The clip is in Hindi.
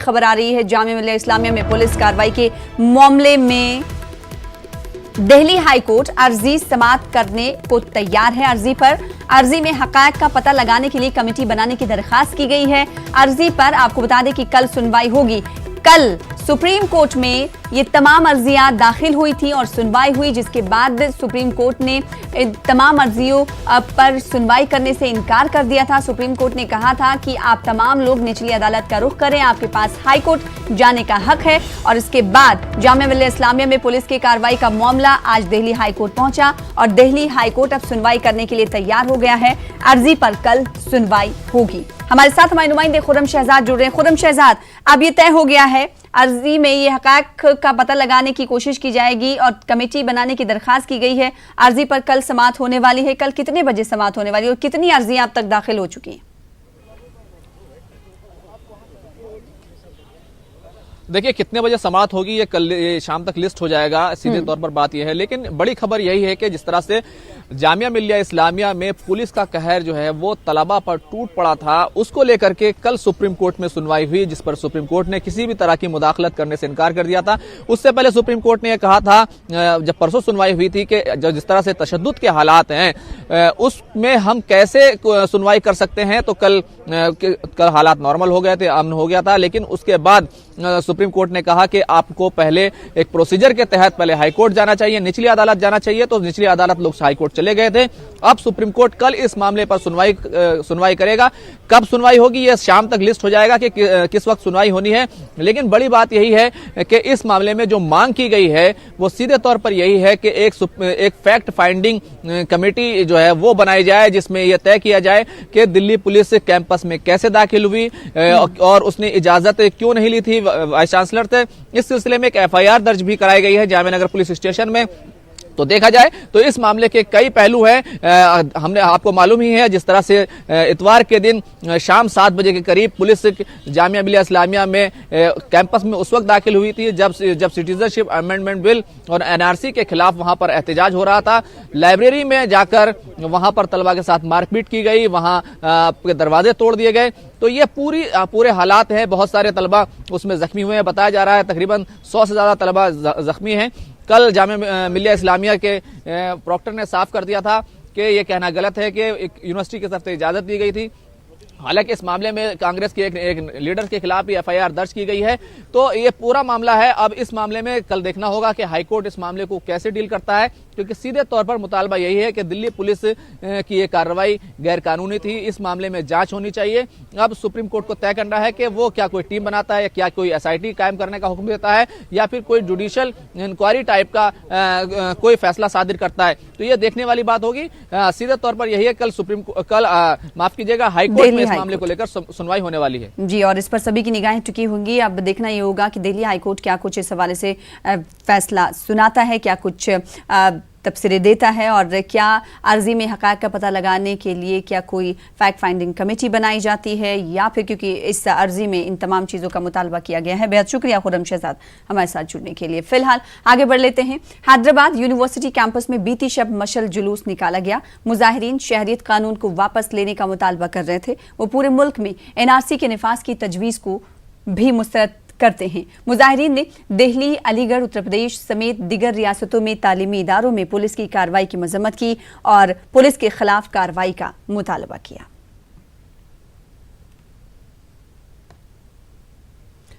खबर आ रही है जामिया मिलिया इस्लामिया में पुलिस कार्रवाई के मामले में दिल्ली हाईकोर्ट अर्जी समाअत करने को तैयार है। अर्जी में हकायक का पता लगाने के लिए कमेटी बनाने की दरखास्त की गई है। अर्जी पर आपको बता दें कि कल सुनवाई होगी। कल सुप्रीम कोर्ट में ये तमाम अर्जियां दाखिल हुई थी और सुनवाई हुई, जिसके बाद सुप्रीम कोर्ट ने तमाम अर्जियों पर सुनवाई करने से इनकार कर दिया था। सुप्रीम कोर्ट ने कहा था कि आप तमाम लोग निचली अदालत का रुख करें, आपके पास हाई कोर्ट जाने का हक है। और इसके बाद जामिया मिलिया इस्लामिया में पुलिस की कार्रवाई का मामला आज दिल्ली हाई कोर्ट पहुंचा और दिल्ली हाई कोर्ट अब सुनवाई करने के लिए तैयार हो गया है। अर्जी पर कल सुनवाई होगी। हमारे साथ हमारे नुमाइंदे खुर्रम शहजाद जुड़ रहे हैं। खुर्रम शहजाद, अब ये तय हो गया है, अर्जी में ये हकायक का पता लगाने की कोशिश की जाएगी और कमेटी बनाने की दरखास्त की गई है। अर्जी पर कल समाअत होने वाली है। कल कितने बजे समाअत होने वाली है और कितनी अर्जियां अब तक दाखिल हो चुकी हैं? देखिए, कितने बजे समाअत होगी ये कल शाम तक लिस्ट हो जाएगा, सीधे तौर पर बात यह है। लेकिन बड़ी खबर यही है कि जिस तरह से जामिया मिलिया इस्लामिया में पुलिस का कहर जो है वो तलबा पर टूट पड़ा था, उसको लेकर के कल सुप्रीम कोर्ट में सुनवाई हुई, जिस पर सुप्रीम कोर्ट ने किसी भी तरह की मुदाखलत करने से इनकार कर दिया था। उससे पहले सुप्रीम कोर्ट ने यह कहा था, जब परसों सुनवाई हुई थी, कि जिस तरह से तशद्दुद के हालात हैं उसमें हम कैसे सुनवाई कर सकते हैं। तो कल हालात नॉर्मल हो गए थे, अमन हो गया था। लेकिन उसके बाद सुप्रीम कोर्ट ने कहा कि आपको पहले एक प्रोसीजर के तहत पहले हाईकोर्ट जाना चाहिए, निचली अदालत जाना चाहिए। तो निचली अदालत लोग हाईकोर्ट चले गए थे। अब सुप्रीम कोर्ट कल इस मामले पर सुनवाई करेगा। कब सुनवाई होगी ये शाम तक लिस्ट हो जाएगा कि किस वक्त सुनवाई होनी है। लेकिन बड़ी बात यही है कि इस मामले में जो मांग की गई है वो सीधे तौर पर यही है कि एक फैक्ट फाइंडिंग कमेटी जो है वो बनाई जाए, जिसमें यह तय किया जाए कि दिल्ली पुलिस कैंपस में कैसे दाखिल हुई और उसने इजाजत क्यों नहीं ली थी वाइस चांसलर से। इस सिलसिले में एक एफआईआर दर्ज भी कराई गई है जामिया नगर पुलिस स्टेशन में। तो देखा जाए तो इस मामले के कई पहलू हैं। हमने आपको मालूम ही है, जिस तरह से इतवार के दिन शाम 7 बजे के करीब पुलिस जामिया मिलिया इस्लामिया में कैंपस में उस वक्त दाखिल हुई थी जब सिटीजनशिप अमेंडमेंट बिल और एनआरसी के खिलाफ वहां पर एहतजाज हो रहा था। लाइब्रेरी में जाकर वहां पर तलबा के साथ मारपीट की गई, वहां दरवाजे तोड़ दिए गए। तो ये पूरे हालात हैं। बहुत सारे तलबा उसमें जख्मी हुए हैं। बताया जा रहा है तकरीबन 100 से ज्यादा तलबा जख्मी हैं। कल जामिया मिलिया इस्लामिया के प्रॉक्टर ने साफ कर दिया था कि यह कहना गलत है कि यूनिवर्सिटी की तरफ से इजाजत दी गई थी। हालांकि इस मामले में कांग्रेस के एक लीडर के खिलाफ भी एफआईआर दर्ज की गई है। तो ये पूरा मामला है। अब इस मामले में कल देखना होगा कि हाईकोर्ट इस मामले को कैसे डील करता है, क्योंकि सीधे तौर पर मुतालबा यही है कि दिल्ली पुलिस की ये कार्रवाई गैर कानूनी थी। इस मामले में जांच होनी चाहिए। अब सुप्रीम कोर्ट को तय करना है कि वो क्या कोई टीम बनाता है या क्या कोई एसआईटी कायम करने का हुक्म देता है या फिर कोई जुडिशियल इंक्वायरी टाइप का कोई फैसला सादिर करता है। तो ये देखने वाली बात होगी। सीधे तौर पर यही है, कल माफ कीजिएगा हाईकोर्ट में इस मामले को लेकर सुनवाई होने वाली है जी। और इस पर सभी की निगाहें टिकी होंगी। अब देखना ये होगा कि दिल्ली हाईकोर्ट क्या कुछ इस हवाले से फैसला सुनाता है, क्या कुछ तबसरे देता है और क्या अर्जी में हकायक का पता लगाने के लिए क्या कोई फैक्ट फाइंडिंग कमेटी बनाई जाती है या फिर, क्योंकि इस अर्जी में इन तमाम चीज़ों का मुतालबा किया गया है। बेहद शुक्रिया खुर्रम शहजाद हमारे साथ जुड़ने के लिए। फिलहाल आगे बढ़ लेते हैं। हैदराबाद यूनिवर्सिटी कैंपस में बीती शब मशल जुलूस निकाला गया। मुजाहिरीन शहरियत कानून को वापस लेने का मुतालबा कर रहे थे। वो पूरे मुल्क में एनआरसी के निफाज की तजवीज़ को भी मुस्तरद करते हैं। मुजाहिरीन ने दिल्ली, अलीगढ़, उत्तर प्रदेश समेत दिगर रियासतों में तालीमी इदारों में पुलिस की कार्रवाई की मजम्मत की और पुलिस के खिलाफ कार्रवाई का मुतालबा किया।